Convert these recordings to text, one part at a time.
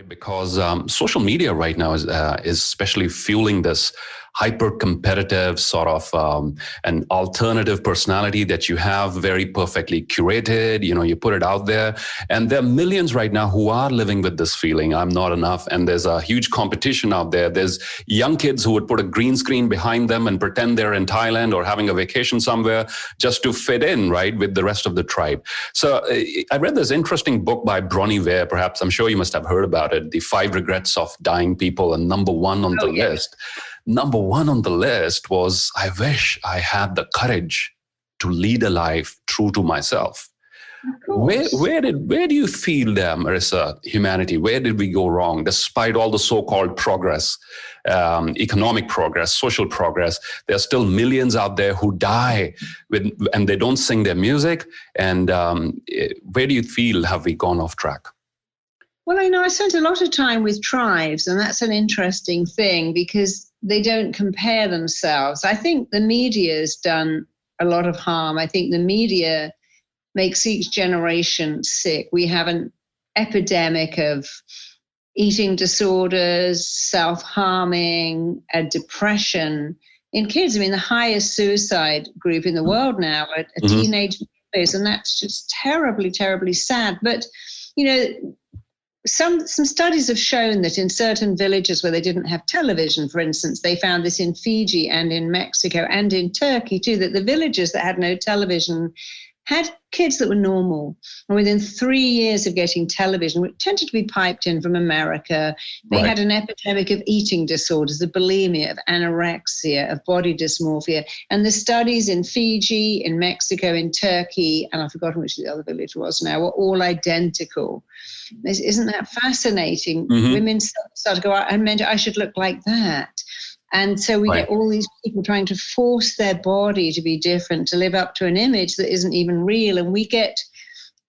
Right, because social media right now is especially fueling this hyper-competitive sort of an alternative personality that you have very perfectly curated. You put it out there, and there are millions right now who are living with this feeling, I'm not enough, and there's a huge competition out there. There's young kids who would put a green screen behind them and pretend they're in Thailand or having a vacation somewhere just to fit in, right, with the rest of the tribe. So I read this interesting book by Bronnie Ware, perhaps, I'm sure you must have heard about it, The 5 Regrets of Dying People, and number one on the list. Number one on the list was, I wish I had the courage to lead a life true to myself. Where do you feel, Marisa, humanity, where did we go wrong despite all the so-called progress, economic progress, social progress? There are still millions out there who die and they don't sing their music. And where do you feel have we gone off track? Well, I spent a lot of time with tribes, and that's an interesting thing because they don't compare themselves. I think the media's done a lot of harm. I think the media makes each generation sick. We have an epidemic of eating disorders, self-harming, depression in kids. I mean, the highest suicide group in the world now are teenage boys, and that's just terribly, terribly sad. But, some studies have shown that in certain villages where they didn't have television, for instance, they found this in Fiji and in Mexico and in Turkey too, that the villages that had no television had kids that were normal. And within 3 years of getting television, which tended to be piped in from America, they had an epidemic of eating disorders, of bulimia, of anorexia, of body dysmorphia. And the studies in Fiji, in Mexico, in Turkey, and I've forgotten which the other village was now, were all identical. Isn't that fascinating? Women start to go out and meant I should look like that. And so we get all these people trying to force their body to be different, to live up to an image that isn't even real. And we get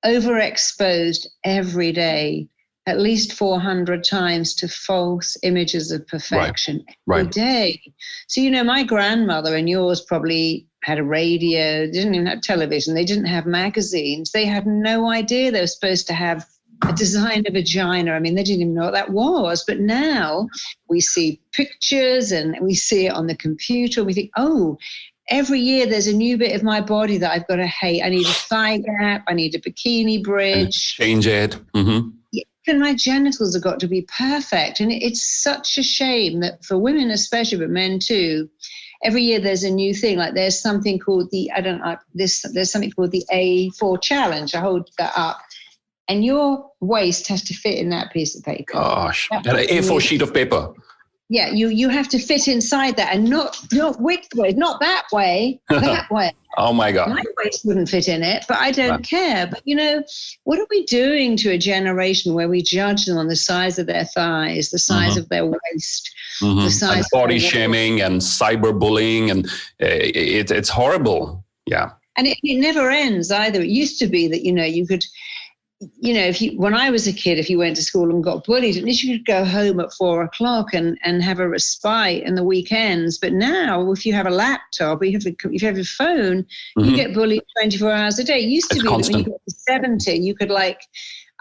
overexposed every day, at least 400 times, to false images of perfection every day. So, my grandmother and yours probably had a radio, they didn't even have television, they didn't have magazines, they had no idea they were supposed to have a designer vagina. I mean, they didn't even know what that was. But now we see pictures and we see it on the computer. We think, every year there's a new bit of my body that I've got to hate. I need a thigh gap. I need a bikini bridge. And change it. Even my genitals have got to be perfect. And it's such a shame that for women especially, but men too, every year there's a new thing. Like there's something called there's something called the A4 challenge. I hold that up. And your waist has to fit in that piece of paper. Gosh, an A4 sheet of paper. Yeah, you have to fit inside that, and not widthways, not that way, that way. Oh my God. My waist wouldn't fit in it, but I don't care. But what are we doing to a generation where we judge them on the size of their thighs, the size of their waist, the size and body shaming and cyberbullying, and it's horrible. Yeah. And it never ends either. It used to be that, you could, when I was a kid, if you went to school and got bullied, at least you could go home at 4:00 and have a respite in the weekends. But now, if you have a laptop, if you have your phone, you get bullied 24 hours a day. It used to be that when you got to 70, you could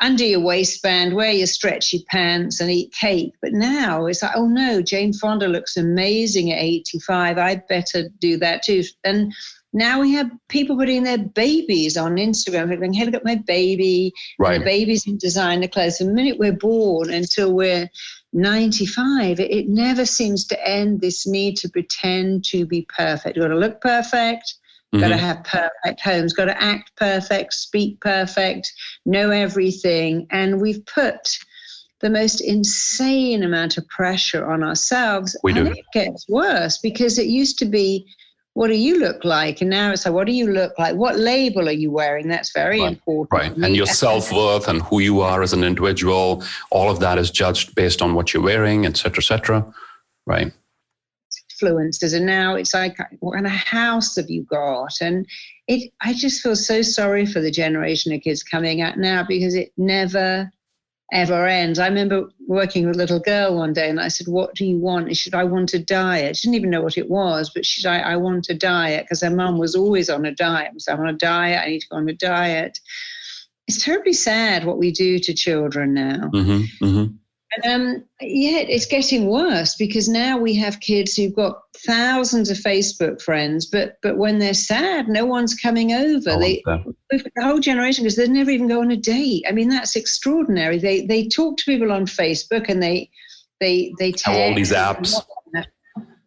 undo your waistband, wear your stretchy pants and eat cake. But now it's like, oh no, Jane Fonda looks amazing at 85. I'd better do that too. And now we have people putting their babies on Instagram, going, hey, look at my baby. My baby's in designer clothes. From the minute we're born until we're 95, it never seems to end, this need to pretend to be perfect. You've got to look perfect, got to have perfect homes, got to act perfect, speak perfect, know everything. And we've put the most insane amount of pressure on ourselves. And it gets worse because it used to be, what do you look like? And now it's like, what do you look like? What label are you wearing? That's very important. Right. And your self-worth and who you are as an individual, all of that is judged based on what you're wearing, et cetera, et cetera. Right. Influencers. And now it's like, what kind of house have you got? And I just feel so sorry for the generation of kids coming out now because it never ever ends. I remember working with a little girl one day and I said, what do you want? And she said, I want a diet. She didn't even know what it was, but she said, I want a diet, because her mum was always on a diet. So I'm on a diet, I need to go on a diet. It's terribly sad what we do to children now. Yeah, it's getting worse because now we have kids who've got thousands of Facebook friends, but when they're sad, no one's coming over. We've got a whole generation because they never even go on a date. I mean, that's extraordinary. They talk to people on Facebook and they text all these apps.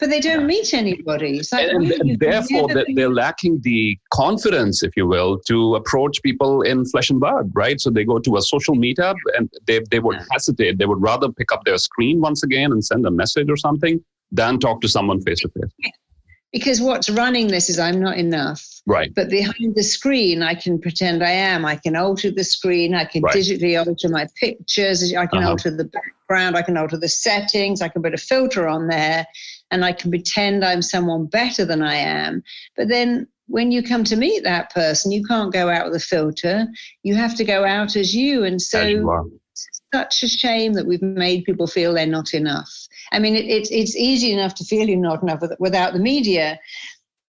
But they don't meet anybody. It's like, and therefore, they're lacking the confidence, if you will, to approach people in flesh and blood, right? So they go to a social meetup and they would hesitate. They would rather pick up their screen once again and send a message or something than talk to someone face to face. Because what's running this is I'm not enough. Right. But behind the screen, I can pretend I am. I can alter the screen. I can digitally alter my pictures. I can alter the background. I can alter the settings. I can put a filter on there. And I can pretend I'm someone better than I am. But then when you come to meet that person, you can't go out with a filter. You have to go out as you. And so it's such a shame that we've made people feel they're not enough. I mean, it's easy enough to feel you're not enough without the media,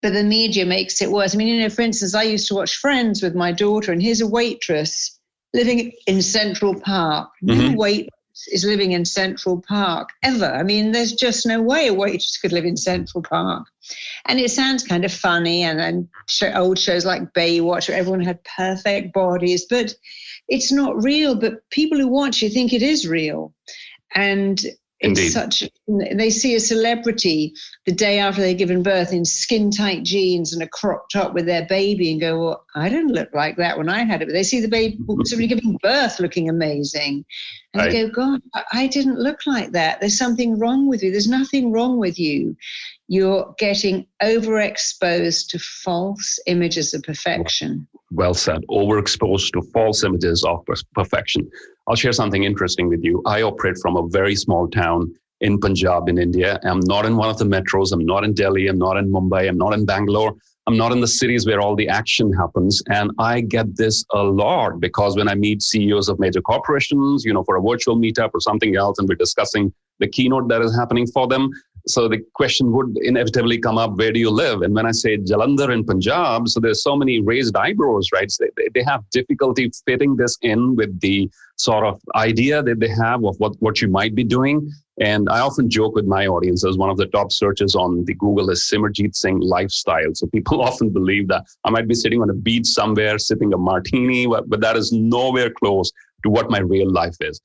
but the media makes it worse. I mean, for instance, I used to watch Friends with my daughter, and here's a waitress living in Central Park. No waitress is living in Central Park ever. I mean, there's just no way a waitress could live in Central Park. And it sounds kind of funny, and old shows like Baywatch, where everyone had perfect bodies, but it's not real. But people who watch it think it is real. And it's they see a celebrity the day after they've given birth in skin tight jeans and a crop top with their baby and go, well, I didn't look like that when I had it. But they see the baby, somebody giving birth looking amazing. And they go, God, I didn't look like that. There's something wrong with you. There's nothing wrong with you. You're getting overexposed to false images of perfection. Well said. Overexposed to false images of perfection. I'll share something interesting with you. I operate from a very small town in Punjab in India. I'm not in one of the metros. I'm not in Delhi. I'm not in Mumbai. I'm not in Bangalore. I'm not in the cities where all the action happens. And I get this a lot because when I meet CEOs of major corporations, for a virtual meetup or something else, and we're discussing the keynote that is happening for them, so the question would inevitably come up, where do you live? And when I say Jalandhar in Punjab, so there's so many raised eyebrows, right? So they have difficulty fitting this in with the sort of idea that they have of what you might be doing. And I often joke with my audiences, one of the top searches on the Google is Simerjeet Singh lifestyle. So people often believe that I might be sitting on a beach somewhere, sipping a martini, but that is nowhere close to what my real life is.